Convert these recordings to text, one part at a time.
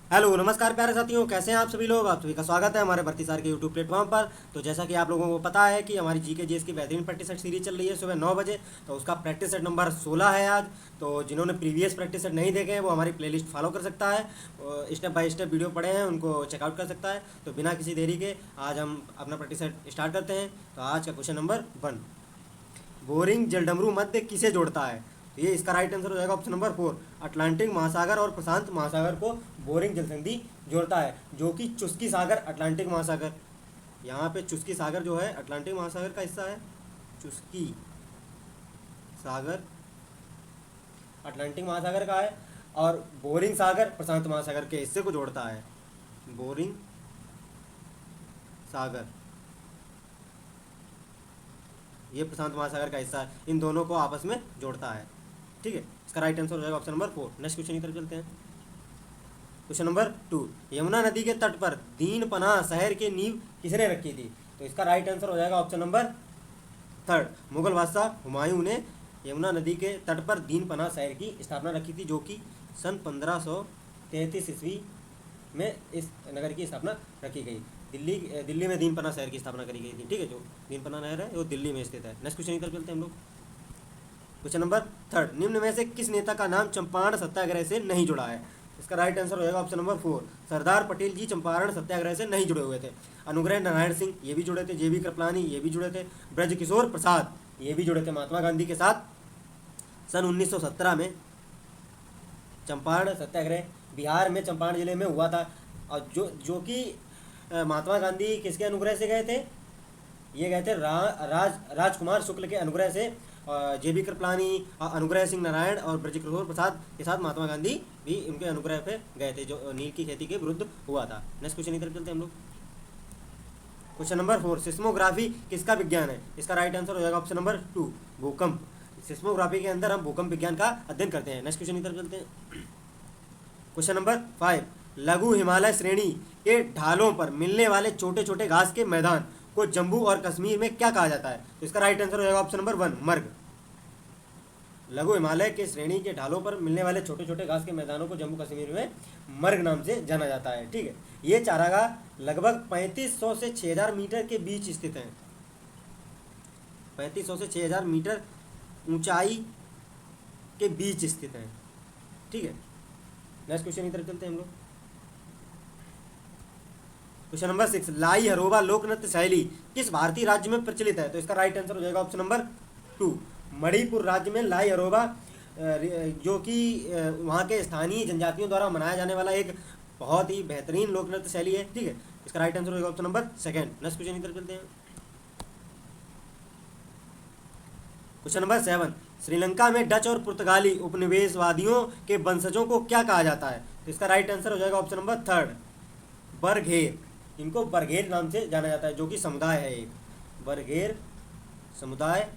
Hello नमस्कार प्यारे साथियों, कैसे हैं आप सभी लोग। आप सभी का स्वागत है हमारे भर्ती सार के यूट्यूब प्लेटफॉर्म पर। तो जैसा कि आप लोगों को पता है कि हमारी जीके जीएस की बेहतरीन प्रैक्टिस सेट सीरीज चल रही है सुबह 9 बजे। तो उसका प्रैक्टिस सेट नंबर 16 है आज। तो जिन्होंने प्रीवियस प्रैक्टिस सेट नहीं देखे हैं वो हमारी प्लेलिस्ट फॉलो कर सकता है, स्टेप बाय स्टेप वीडियो पढ़े हैं उनको चेकआउट कर सकता है। तो बिना किसी देरी के आज हम अपना प्रैक्टिस सेट स्टार्ट करते हैं। तो आज का क्वेश्चन नंबर 1, बोरिंग जलडमरू मध्य किसे जोड़ता है। तो ये इसका राइट आंसर हो जाएगा ऑप्शन नंबर 4, अटलांटिक महासागर और प्रशांत महासागर को बोरिंग जलसंधि जोड़ता है, जो कि चुस्की सागर अटलांटिक महासागर, यहाँ पे चुस्की सागर जो है अटलांटिक महासागर का हिस्सा है। चुस्की सागर अटलांटिक महासागर का है और बोरिंग सागर प्रशांत महासागर के हिस्से को जोड़ता है। बोरिंग सागर ये प्रशांत महासागर का हिस्सा है, इन दोनों को आपस में जोड़ता है। ठीक है, इसका राइट आंसर हो जाएगा ऑप्शन नंबर 4। नेक्स्ट क्वेश्चन की तरफ चलते हैं। क्वेश्चन नंबर 2, यमुना नदी के तट पर दीन पनाह शहर की नींव किसने रखी थी। तो इसका राइट आंसर हो जाएगा ऑप्शन नंबर 3, मुगल बादशाह हुमायूं ने यमुना नदी के तट पर दीन पनाह शहर की स्थापना रखी थी, जो कि सन 1533 ईस्वी में इस नगर की स्थापना रखी गई। दिल्ली में दीन पनाह शहर की स्थापना करी गई थी। ठीक है, जो दीन पनाह नहर है वो दिल्ली में स्थित है। नेक्स्ट क्वेश्चन की तरफ चलते हैं हम लोग। क्वेश्चन नंबर 3, निम्न में से किस नेता का नाम चंपारण सत्याग्रह से नहीं जुड़ा है। इसका राइट आंसर हो जाएगा ऑप्शन नंबर 4, सरदार पटेल जी चंपारण सत्याग्रह से नहीं जुड़े हुए थे। अनुग्रह नारायण सिंह ये भी जुड़े थे, जेबी कृपलानी ये भी जुड़े थे, ब्रजकिशोर प्रसाद ये भी जुड़े थे महात्मा गांधी के साथ। सन 1917 में चंपारण सत्याग्रह बिहार में चंपारण जिले में हुआ था, और जो कि महात्मा गांधी किसके अनुग्रह से गए थे। ये गए थे राजकुमार शुक्ल के अनुग्रह से। जेबी कृपलानी, अनुग्रह सिंह नारायण और ब्रजकिशोर प्रसाद के साथ महात्मा गांधी भी उनके अनुग्रह पे गए थे, जो नील की खेती के विरुद्ध हुआ था। नेक्स्ट क्वेश्चन की तरफ चलते हैं हम लोग। क्वेश्चन नंबर 4, सिस्मोग्राफी किसका विज्ञान है। इसका राइट आंसर हो जाएगा ऑप्शन नंबर 2, भूकंप। सिस्मोग्राफी के अंदर हम भूकंप विज्ञान का अध्ययन करते हैं। नेक्स्ट क्वेश्चन की तरफ चलते हैं। क्वेश्चन नंबर 5, लघु हिमालय श्रेणी के ढालों पर मिलने वाले छोटे छोटे घास के मैदान को जम्मू और कश्मीर में क्या कहा जाता है। तो इसका राइट आंसर हो जाएगा ऑप्शन नंबर 1, मर्ग। लघु हिमालय के श्रेणी के ढालों पर मिलने वाले छोटे छोटे घास के मैदानों को जम्मू कश्मीर में मर्ग नाम से जाना जाता है। ठीक है, ये चारागाह लगभग 3500 से 6000 मीटर के बीच स्थित है। 3500 से 6000 मीटर ऊंचाई के बीच स्थित है। ठीक है, नेक्स्ट क्वेश्चन की तरफ चलते हैं हम लोग। क्वेश्चन नंबर 6, लाई हरोबा लोक नृत्य शैली किस भारतीय राज्य में प्रचलित है। तो इसका राइट आंसर हो जाएगा ऑप्शन नंबर 2, मणिपुर राज्य में लाई हरोबा, जो कि वहाँ के स्थानीय जनजातियों द्वारा मनाया जाने वाला एक बहुत ही बेहतरीन लोक नृत्य शैली है। ठीक है, इसका राइट आंसर हो जाएगा ऑप्शन नंबर 2। नेक्स्ट क्वेश्चन की तरफ चलते हैं। क्वेश्चन नंबर 7, श्रीलंका में डच और पुर्तगाली उपनिवेशवादियों के वंशजों को क्या कहा जाता है। तो इसका राइट आंसर हो जाएगा ऑप्शन नंबर 3, बरघेर। इनको बरघेर नाम से जाना जाता है, जो कि समुदाय है एक बरघेर समुदाय।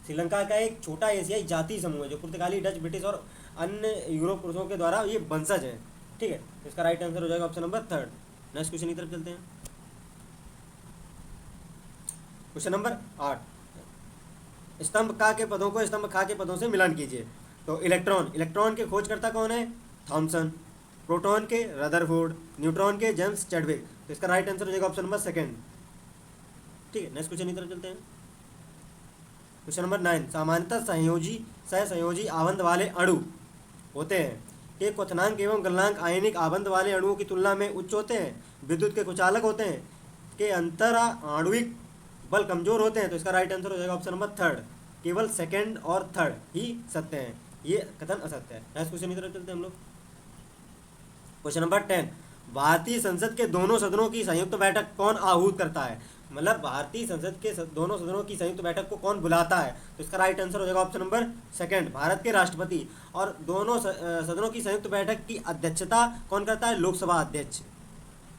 श्रीलंका का एक छोटा एशियाई जाति समूह है जो पुर्तगाली, डच, ब्रिटिश और अन्य यूरोप पुरुषों के द्वारा ये वंशज है। ठीक है, इसका राइट आंसर हो जाएगा ऑप्शन नंबर 3। नेक्स्ट क्वेश्चन की तरफ चलते हैं। क्वेश्चन नंबर 8, स्तंभ का के पदों को स्तंभ खा के पदों से मिलान कीजिए। तो इलेक्ट्रॉन के खोजकर्ता कौन है, थॉमसन। प्रोटॉन के रदरफोर्ड, न्यूट्रॉन के जेम्स चैडविक। तो इसका राइट आंसर हो जाएगा ऑप्शन नंबर 2। ठीक है, नेक्स्ट क्वेश्चन की तरफ चलते हैं। क्वेश्चन नंबर 9, सामान्यतः सहसंयोजी आबंध वाले अणु होते हैं के क्वथनांक एवं गलनांक आयनिक आबंध वाले अणुओं की तुलना में उच्च होते हैं, विद्युत के कुचालक होते हैं, के अंतर आणविक बल कमजोर होते हैं। तो इसका राइट आंसर हो जाएगा ऑप्शन नंबर 3, केवल सेकंड और थर्ड ही सत्य हैं, ये कथन असत्य है। नेक्स्ट क्वेश्चन की तरफ चलते हैं हम लोग। क्वेश्चन नंबर 10, भारतीय संसद के दोनों सदनों की संयुक्त बैठक कौन आहूत करता है। मतलब भारतीय संसद के दोनों सदनों की संयुक्त बैठक को कौन बुलाता है। तो इसका राइट आंसर हो जाएगा ऑप्शन नंबर 2, भारत के राष्ट्रपति। और दोनों सदनों की संयुक्त बैठक की अध्यक्षता कौन करता है, लोकसभा अध्यक्ष।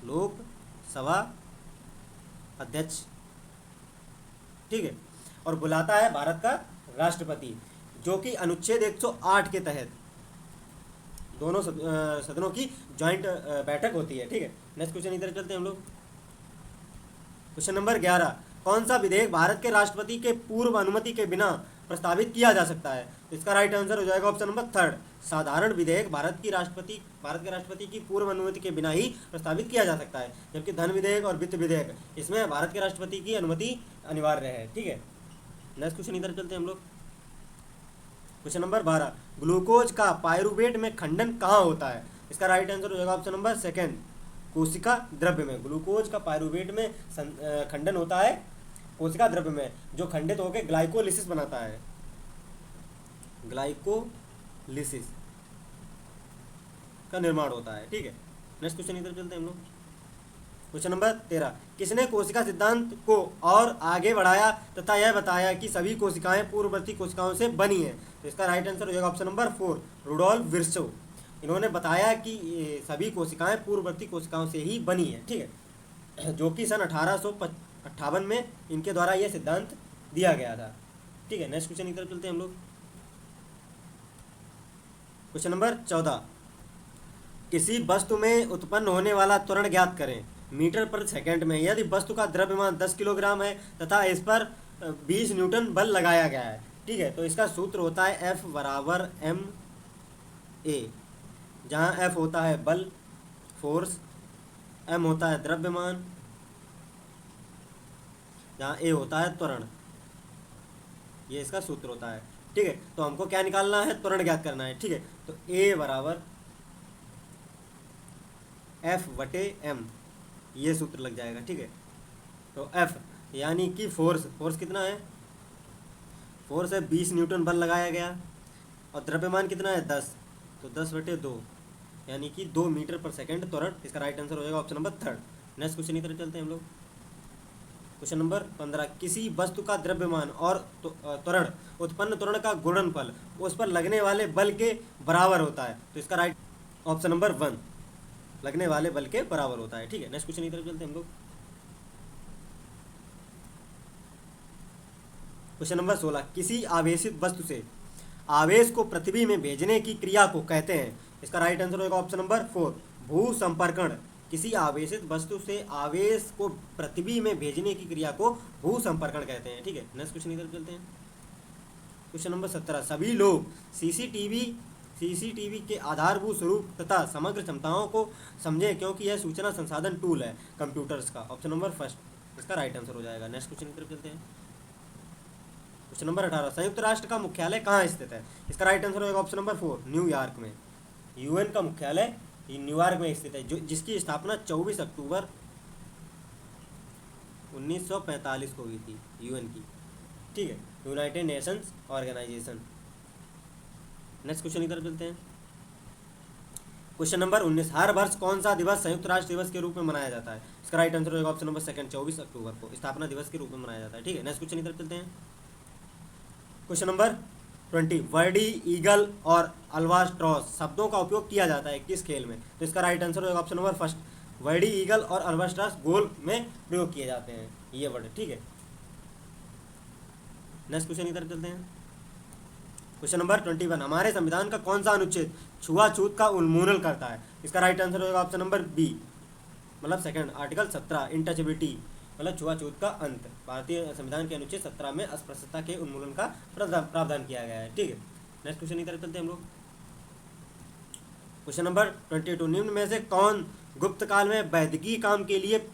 लोकसभा अध्यक्ष। ठीक है, और बुलाता है भारत का राष्ट्रपति, जो कि अनुच्छेद 108 के तहत दोनों सदनों की ज्वाइंट बैठक होती है। ठीक है, नेक्स्ट क्वेश्चन इधर चलते हैं हम लोग। क्वेश्चन नंबर 11, कौन सा विधेयक भारत के राष्ट्रपति के पूर्व अनुमति के बिना प्रस्तावित किया जा सकता है? तो इसका राइट आंसर हो जाएगा ऑप्शन नंबर थर्ड, साधारण विधेयक भारत के राष्ट्रपति की पूर्व अनुमति के बिना ही प्रस्तावित किया जा सकता है, जबकि धन विधेयक और वित्त विधेयक इसमें भारत के राष्ट्रपति की अनुमति अनिवार्य है। ठीक है, नेक्स्ट क्वेश्चन इधर चलते हैं हम लोग। क्वेश्चन नंबर 12, ग्लूकोज का पायरुवेट में खंडन कहाँ होता है? इसका राइट आंसर हो जाएगा ऑप्शन नंबर सेकंड, कोशिका द्रव्य में। ग्लूकोज का पायरुवेट में खंडन होता है कोशिका द्रव्य में, जो खंडित होकर ग्लाइकोलिसिस बनाता है, ग्लाइकोलिसिस का निर्माण होता है। ठीक है, नेक्स्ट क्वेश्चन इधर चलते हैं हम लोग। क्वेश्चन नंबर 13, किसने कोशिका सिद्धांत को और आगे बढ़ाया तथा यह बताया कि सभी कोशिकाएं पूर्ववर्ती कोशिकाओं से बनी हैं? तो इसका राइट आंसर हो जाएगा ऑप्शन नंबर 4, रुडोल्फ विर्चो। इन्होंने बताया कि सभी कोशिकाएं पूर्ववर्ती कोशिकाओं से ही बनी हैं। ठीक है, जो कि सन 1858 में इनके द्वारा यह सिद्धांत दिया गया था। ठीक है, नेक्स्ट क्वेश्चन इधर चलते हैं हम लोग। क्वेश्चन नंबर 14, किसी वस्तु में उत्पन्न होने वाला त्वरण ज्ञात करें मीटर पर सेकंड में यदि वस्तु का द्रव्यमान 10 किलोग्राम है तथा इस पर 20 न्यूटन बल लगाया गया है। ठीक है, तो इसका सूत्र होता है F बराबर ma, जहाँ F होता है बल फोर्स, m होता है द्रव्यमान, जहाँ a होता है त्वरण। ये इसका सूत्र होता है। ठीक है, तो हमको क्या निकालना है? त्वरण ज्ञात करना है। ठीक है, तो a बराबर F बटे m, ये सूत्र लग जाएगा। ठीक है, तो F यानी कि फोर्स कितना है? फोर्स है 20 न्यूटन बल लगाया गया, और द्रव्यमान कितना है 10, तो 10 बटे 2 यानी कि 2 मीटर पर सेकंड त्वरण। इसका राइट आंसर हो जाएगा option number third. Next question इधर चलते हैं हम लोग। क्वेश्चन नंबर 15, किसी वस्तु का द्रव्यमान और त्वरण उत्पन्न त्वरण का गुणनफल उस पर लगने वाले बल के बराबर होता है। तो इसका राइट ऑप्शन नंबर 1, लगने वाले बल के बराबर होता है। ठीक है, नेक्स्ट क्वेश्चन इधर चलते हैं हम लोग। क्वेश्चन नंबर 16, किसी आवेशित वस्तु से आवेश को पृथ्वी में भेजने की क्रिया को कहते हैं? इसका राइट आंसर होगा ऑप्शन नंबर 4, भू संपर्कण। किसी आवेशित वस्तु से आवेश को पृथ्वी में भेजने की क्रिया को भू संपर्कण कहते हैं। ठीक है, नेक्स्ट क्वेश्चन इधर चलते हैं। क्वेश्चन नंबर 17, सभी लोग सीसीटीवी के आधारभूत स्वरूप तथा समग्र क्षमताओं को समझें क्योंकि यह सूचना संसाधन टूल है कंप्यूटर्स का। ऑप्शन नंबर फर्स्ट, इसका राइट आंसर हो जाएगा। नेक्स्ट क्वेश्चन की तरफ चलते हैं। क्वेश्चन नंबर 18, संयुक्त राष्ट्र का मुख्यालय कहाँ स्थित है? इसका राइट आंसर होगा ऑप्शन नंबर 4, न्यूयॉर्क में। यूएन का मुख्यालय न्यूयॉर्क में स्थित है, जो जिसकी स्थापना 24 अक्टूबर 1945 को हुई थी यूएन की। ठीक है, United Nations organisation. Next question इधर चलते हैं। क्वेश्चन नंबर 19, हर वर्ष कौन सा दिवस संयुक्त राष्ट्र दिवस के रूप में मनाया जाता है? इसका राइट आंसर होगा ऑप्शन नंबर सेकंड, 24 अक्टूबर को स्थापना दिवस के रूप में मनाया जाता है। ठीक है, नेक्स्ट क्वेश्चन इधर चलते हैं। क्वेश्चन नंबर 20, वर्डी, ईगल और अल्बाट्रॉस शब्दों का उपयोग किया जाता है किस खेल में? तो इसका राइट आंसर होगा option number first, Verde, eagle और अल्बाट्रॉस गोल में प्रयोग किए जाते हैं ये वर्ड। ठीक है, नेक्स्ट क्वेश्चन इधर चलते हैं। क्वेश्चन नंबर 21, हमारे संविधान का कौन सा अनुच्छेद छुआछूत का उन्मूलन करता है? इसका राइट आंसर होगा ऑप्शन नंबर बी, मतलब सेकंड, आर्टिकल 17, इंटचेबिलिटी, मतलब छुआछूत का अंत। भारतीय संविधान के अनुच्छेद 17 में अस्पृश्यता के उन्मूलन का प्रावधान किया गया है। ठीक है, नेक्स्ट क्वेश्चन इधर चलते हैं हम लोग। क्वेश्चन नंबर 22, निम्न में से कौन गुप्त काल में वैदिकी काम के लिए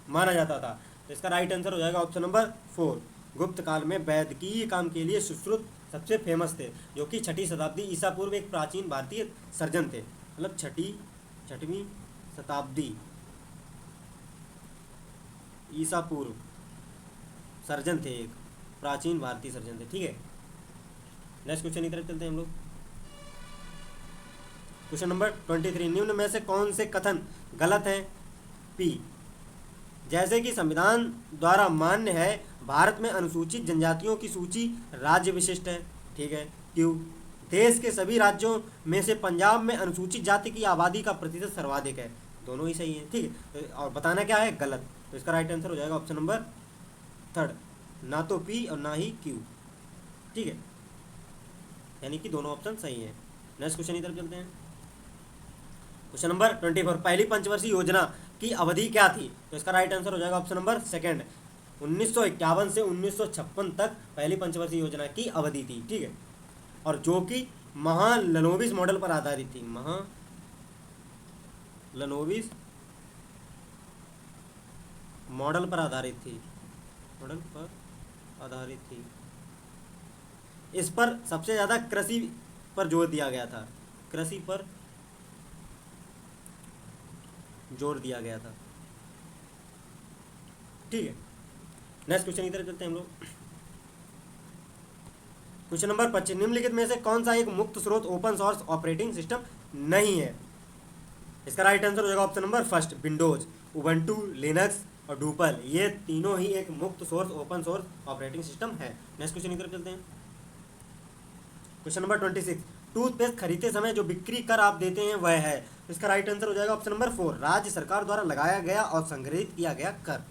माना जाता था? तो इसका राइट आंसर हो जाएगा ऑप्शन नंबर 4, गुप्त काल में वैदिकीय काम के लिए सुश्रुत सबसे फेमस थे, जो कि 6वीं शताब्दी ईसा पूर्व एक प्राचीन भारतीय सर्जन थे, मतलब 6वीं शताब्दी ईसा पूर्व सर्जन थे, एक प्राचीन भारतीय सर्जन थे। ठीक है, नेक्स्ट क्वेश्चन की तरफ चलते हैं हम लोग। क्वेश्चन नंबर 23, निम्न में से कौन से कथन गलत हैं? पी, जैसे कि संविधान द्वारा मान्य है भारत में अनुसूचित जनजातियों की सूची राज्य विशिष्ट है। ठीक है, क्यों? देश के सभी राज्यों में से पंजाब में अनुसूचित जाति की आबादी का प्रतिशत सर्वाधिक है। दोनों ही सही है। ठीक है, और बताना क्या है? गलत। तो इसका राइट आंसर हो जाएगा ऑप्शन नंबर थर्ड, ना तो पी और ना ही क्यू। ठीक है, यानी कि दोनों ऑप्शन सही है। नेक्स्ट क्वेश्चन इधर चलते हैं। क्वेश्चन नंबर 24, पहली पंचवर्षीय योजना की अवधि क्या थी? तो इसका राइट आंसर हो जाएगा ऑप्शन नंबर सेकंड, 1951 से 1956 तक पहली पंचवर्षीय योजना की अवधि थी, ठीक है, और जो कि महालनोबिस मॉडल पर आधारित थी। महालनोबिस मॉडल पर आधारित थी, मॉडल पर आधारित थी। इस पर सबसे ज़्यादा कृषि पर जोर दिया गया था, कृषि पर जोर दिया गया था, ठीक है। नेक्स्ट क्वेश्चन की तरफ चलते हैं हम लोग। क्वेश्चन नंबर 25, निम्नलिखित में से कौन सा एक मुक्त स्रोत ओपन सोर्स ऑपरेटिंग सिस्टम नहीं है? इसका राइट आंसर हो जाएगा option number first, Windows, Ubuntu, Linux और डूपल। ये तीनों ही एक मुक्त source open source operating system है। नेक्स्ट क्वेश्चन की तरफ चलते हैं। क्वेश्चन नंबर 26, टूथपेस्ट खरीदते समय जो बिक्री कर आप देते हैं वह है? इसका राइट आंसर हो जाएगा ऑप्शन नंबर 4, राज्य सरकार द्वारा लगाया गया और संग्रहित किया गया कर,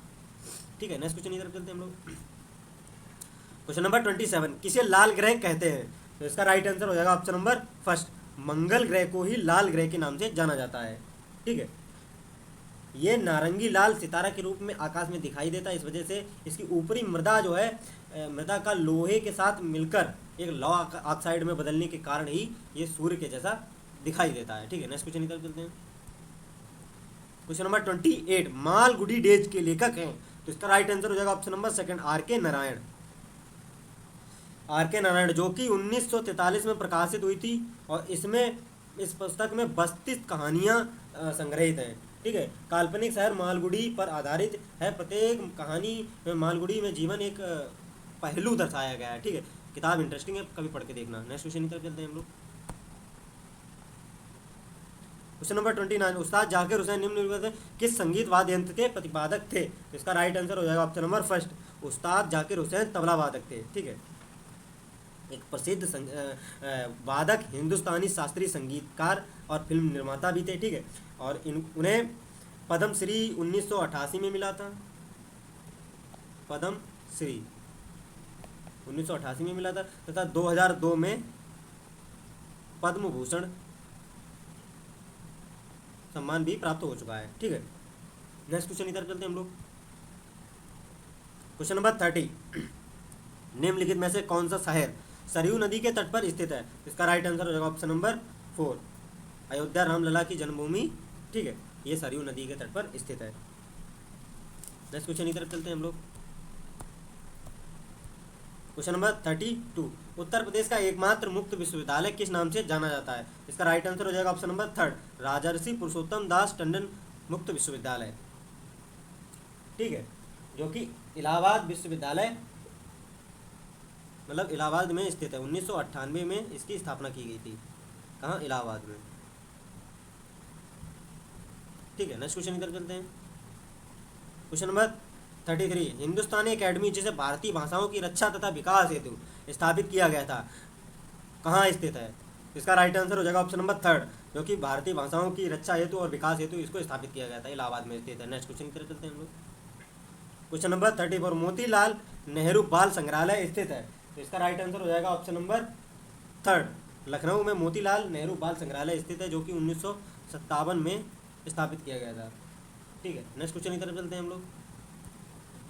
ठीक है। नेक्स्ट क्वेश्चन की तरफ चलते हैं हम लोग। क्वेश्चन नंबर 27, किसे लाल ग्रह कहते हैं? तो इसका राइट आंसर हो जाएगा ऑप्शन नंबर फर्स्ट, मंगल ग्रह को ही लाल ग्रह के नाम से जाना जाता है, ठीक है। ये नारंगी लाल सितारा के रूप में आकाश में दिखाई देता है, इस वजह से इसकी ऊपरी मृदा जो है, मृदा का लोहे के साथ मिलकर एक लौ ऑक्साइड में बदलने के कारण ही ये सूर्य के जैसा दिखाई देता है, ठीक है। नेक्स्ट क्वेश्चन की तरफ चलते हैं। क्वेश्चन नंबर 28, मालगुडी डेज के लेखक हैं? तो इसका राइट आंसर हो जाएगा option number second, R K. Narayan. R K. Narayan जो कि 1943 में प्रकाशित हुई थी, और इसमें इस पुस्तक में 32 कहानियाँ संग्रहित हैं, ठीक है। काल्पनिक शहर मालगुडी पर आधारित है। प्रत्येक कहानी में मालगुडी में जीवन एक पहलू दर्शाया गया है, ठीक है। किताब इंटरेस्टिंग है, कभी पढ़ के देखना। नेक्स्ट क्वेश्चन की तरफ चलते हैं हम लोग। क्वेश्चन नंबर 29, उस्ताद जाकिर हुसैन निम्नलिखित में किस संगीत वाद्य यंत्र के प्रतिपादक थे? तो इसका राइट आंसर हो जाएगा ऑप्शन नंबर फर्स्ट, उस्ताद जाकिर हुसैन तबला वादक थे, ठीक है। एक प्रसिद्ध वादक, हिंदुस्तानी शास्त्रीय संगीतकार और फिल्म निर्माता भी थे, ठीक है। और उन्हें पद्मश्री 1988 में मिला था, पद्मश्री 1988 में मिला था, तथा 2002 में पद्म भूषण सम्मान भी प्राप्त हो चुका है, ठीक है। नेक्स्ट क्वेश्चन की तरफ चलते हैं हम लोग। क्वेश्चन नंबर 30, निम्नलिखित में से कौन सा शहर सरयू नदी के तट पर स्थित है? इसका राइट आंसर हो जाएगा ऑप्शन नंबर 4, अयोध्या रामलला की जन्मभूमि, ठीक है। ये सरयू नदी के तट पर स्थित है। नेक्स्ट क्वेश्चन की तरफ चलते हैं हम लोग। क्वेश्चन नंबर 32, उत्तर प्रदेश का एकमात्र मुक्त विश्वविद्यालय किस नाम से जाना जाता है? इसका राइट आंसर हो जाएगा ऑप्शन नंबर थर्ड, राजर्षि पुरुषोत्तम दास टंडन मुक्त विश्वविद्यालय, ठीक है, जो कि इलाहाबाद विश्वविद्यालय मतलब इलाहाबाद में स्थित है। 1998 में इसकी स्थापना की गई थी। कहाँ? इलाहाबाद में, ठीक है। नेक्स्ट क्वेश्चन की तरफ चलते हैं। क्वेश्चन नंबर 33, हिंदुस्तानी एकेडमी जिसे भारतीय भाषाओं की रक्षा तथा विकास हेतु स्थापित किया गया था, कहाँ स्थित है? इसका राइट आंसर हो जाएगा ऑप्शन नंबर थर्ड, जो कि भारतीय भाषाओं की रक्षा हेतु और विकास हेतु इसको स्थापित किया गया था, इलाहाबाद में स्थित है। नेक्स्ट क्वेश्चन की तरफ चलते हैं हम लोग। क्वेश्चन नंबर 34, मोतीलाल नेहरू बाल संग्रहालय स्थित है, तो इसका राइट आंसर हो जाएगा ऑप्शन नंबर थर्ड, लखनऊ में मोतीलाल नेहरू बाल संग्रहालय स्थित है, जो कि 1957 में स्थापित किया गया था, ठीक है। नेक्स्ट क्वेश्चन की तरफ चलते हैं हम लोग।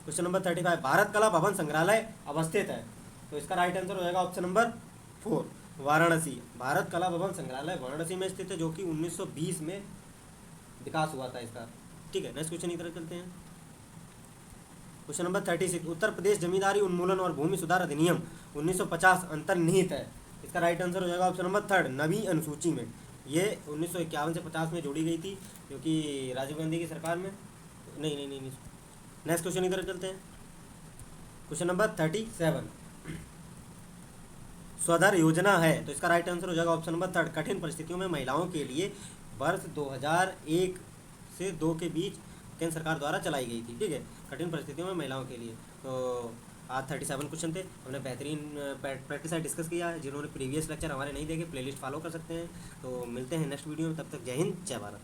क्वेश्चन नंबर 35, भारत कला भवन संग्रहालय अवस्थित है, तो इसका राइट आंसर हो जाएगा ऑप्शन नंबर 4, वाराणसी। भारत कला भवन संग्रहालय वाराणसी में स्थित है, जो कि 1920 में विकास हुआ था इसका, ठीक है। नेक्स्ट क्वेश्चन की तरफ चलते हैं। क्वेश्चन नंबर 36, उत्तर प्रदेश जमींदारी उन्मूलन और भूमि सुधार अधिनियम 1950 अंतर्निहित है, इसका राइट आंसर हो जाएगा ऑप्शन नंबर थर्ड, नवी अनुसूची में। ये 1951 से 50 में जोड़ी गई थी, क्योंकि राजीव गांधी की सरकार में नहीं। नेक्स्ट क्वेश्चन की तरफ चलते हैं। क्वेश्चन नंबर 37, स्वधर योजना है, तो इसका राइट आंसर हो जाएगा ऑप्शन नंबर थर्ड, कठिन परिस्थितियों में महिलाओं के लिए वर्ष 2001 से 2 के बीच केंद्र सरकार द्वारा चलाई गई थी, ठीक है, कठिन परिस्थितियों में महिलाओं के लिए। तो आज 37 क्वेश्चन थे, हमने बेहतरीन प्रैक्टिस डिस्कस किया है। जिन्होंने प्रीवियस लेक्चर हमारे नहीं देखे, प्लेलिस्ट फॉलो कर सकते हैं। तो मिलते हैं नेक्स्ट वीडियो में, तब तक जय हिंद, जय भारत।